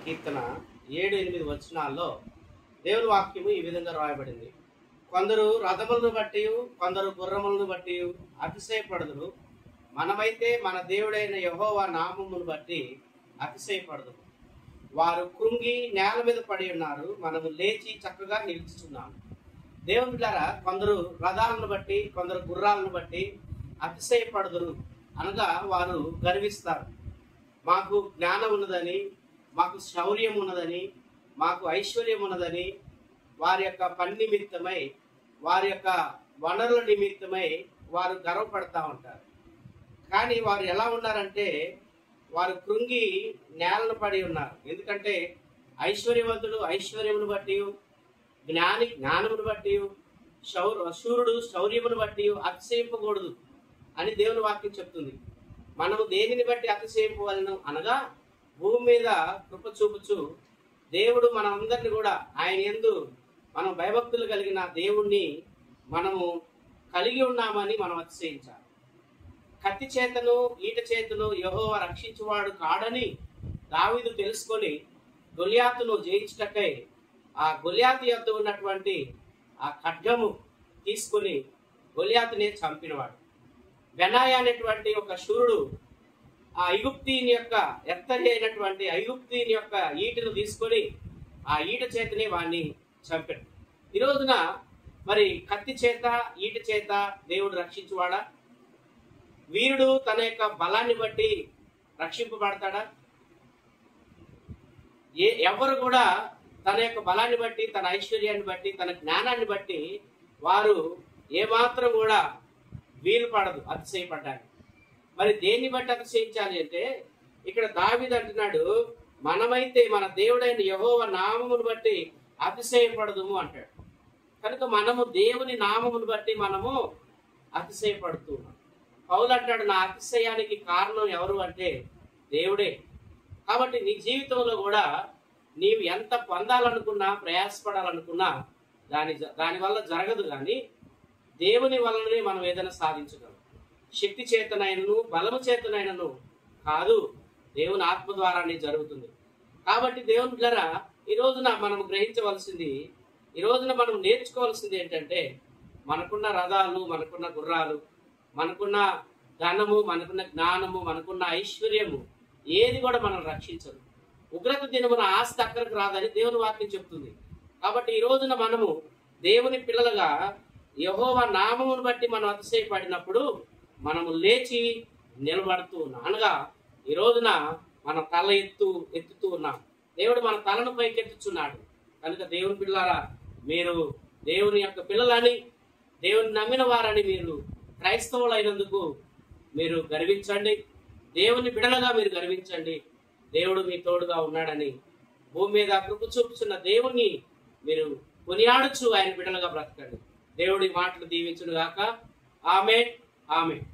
కీర్తన 7-8 వచనాల్లో దేవుని వాక్యము ఈ విధంగా రాయబడింది. కొందరు రథములను బట్టి కొందరు గుర్రములను బట్టి అతిశయపడదురు, మనమైతే మన దేవుడైన యెహోవా నామమును బట్టి అతిశయపడదురు. వారు కృంగి నేల మీద పడి ఉన్నారు, మనము లేచి చక్కగా నిలుచుచున్నాము. దేవుని బిడ్డలారా, కొందరు రథాలను బట్టి కొందరు గుర్రాలను బట్టి అతిశయపడదురు అనగా వారు గర్విస్తారు. మాకు జ్ఞానం ఉన్నదని, మాకు శౌర్యం ఉన్నదని, మాకు ఐశ్వర్యం ఉన్నదని వారి యొక్క పని నిమిత్తమై, వారి యొక్క వనరుల నిమిత్తమై వారు గర్వపడతా ఉంటారు. కానీ వారు ఎలా ఉన్నారంటే వారు కృంగి నేలను పడి ఉన్నారు. ఎందుకంటే ఐశ్వర్యవంతుడు ఐశ్వర్యమును బట్టి, జ్ఞాని జ్ఞానమును బట్టి, శూరుడు శౌర్యమును బట్టి అతిశయింపకూడదు అని దేవుని వాక్యం చెప్తుంది. మనము దేనిని బట్టి అతిశయింపవలను అనగా, భూమి మీద కృప చూపుచు దేవుడు మనందరినీ కూడా ఆయన యందు మనం భయభక్తులు కలిగిన దేవుణ్ణి మనము కలిగి ఉన్నామని మనం అతిశయించాలి. కత్తి చేతను ఈట చేతను యెహోవా రక్షించువాడు కాడని దావీదు తెలుసుకొని గొలియాతును జయించుటకై ఆ గొలియాతు యొద్ద ఉన్నటువంటి ఆ ఖడ్గము తీసుకొని గొలియాతుని చంపినవాడు. బెనాయా అనేటువంటి ఒక శూరుడు ఆ ఐగుప్తీని యొక్క ఎత్తడి అయినటువంటి ఐగుప్తీని యొక్క ఈటను తీసుకొని ఆ ఈట చేతనే వాడిని చంపాడు. ఈ రోజున మరి కత్తి చేత ఈట చేత దేవుడు రక్షించువాడా? వీరుడు తన యొక్క బలాన్ని బట్టి రక్షింపబడతాడా? ఎవరు కూడా తన యొక్క బలాన్ని బట్టి, తన ఐశ్వర్యాన్ని బట్టి, తన జ్ఞానాన్ని బట్టి వారు ఏమాత్రం కూడా వీలు పడదు అతిశయపడ్డానికి. మరి దేన్ని బట్టి అతిశయించాలి అంటే, ఇక్కడ దావీదు అంటున్నాడు, మనమైతే మన దేవుడైన యెహోవా నామమును బట్టి అతిశయపడదుము అంటాడు. కనుక మనము దేవుని నామమును బట్టి మనము అతిశయపడుతున్నాం. పౌలు అంటాడు, నా అతిశయానికి కారణం ఎవరు అంటే దేవుడే. కాబట్టి నీ జీవితంలో కూడా నీవు ఎంత పొందాలనుకున్నా, ప్రయాసపడాలనుకున్నా దానివల్ల జరగదు. కానీ దేవుని వలననే మనం ఏదైనా సాధించగలం. శక్తి చేతనైనను బలము చేతనైనను కాదు, దేవుని ఆత్మ ద్వారానే జరుగుతుంది. కాబట్టి దేవుని ద్వారా ఈ రోజున మనం గ్రహించవలసింది, ఈ రోజున మనం నేర్చుకోవాల్సింది ఏంటంటే, మనకున్న రథాలు, మనకున్న గుర్రాలు, మనకున్న ధనము, మనకున్న జ్ఞానము, మనకున్న ఐశ్వర్యము ఏది కూడా మనం రక్షించదు. ఉగ్రత దినమున ఆస్తి అక్కడికి రాదని దేవుని వాక్యం చెప్తుంది. కాబట్టి ఈ రోజున మనము దేవుని పిల్లలుగా యెహోవా నామమును బట్టి మనం అతిశయపడినప్పుడు మనము లేచి నిలబడుతూ ఉన్నాం. అనగా ఈ రోజున మన తల ఎత్తుతూ ఉన్నాం. దేవుడు మన తలను పైకెత్తుచున్నాడు. కనుక దేవుని పిల్లలారా, మీరు దేవుని యొక్క పిల్లలని, దేవుని నమ్మిన వారని, మీరు క్రైస్తవులైనందుకు మీరు గర్వించండి. దేవుని బిడలగా మీరు గర్వించండి. దేవుడు మీ తోడుగా ఉన్నాడని, భూమి మీద కృప చూపుచున్న దేవుణ్ణి మీరు కొనియాడుచు ఆయన బిడలుగా బ్రతకండి. దేవుడి మాటలు దీవించును గాక. ఆమేన్, ఆమేన్.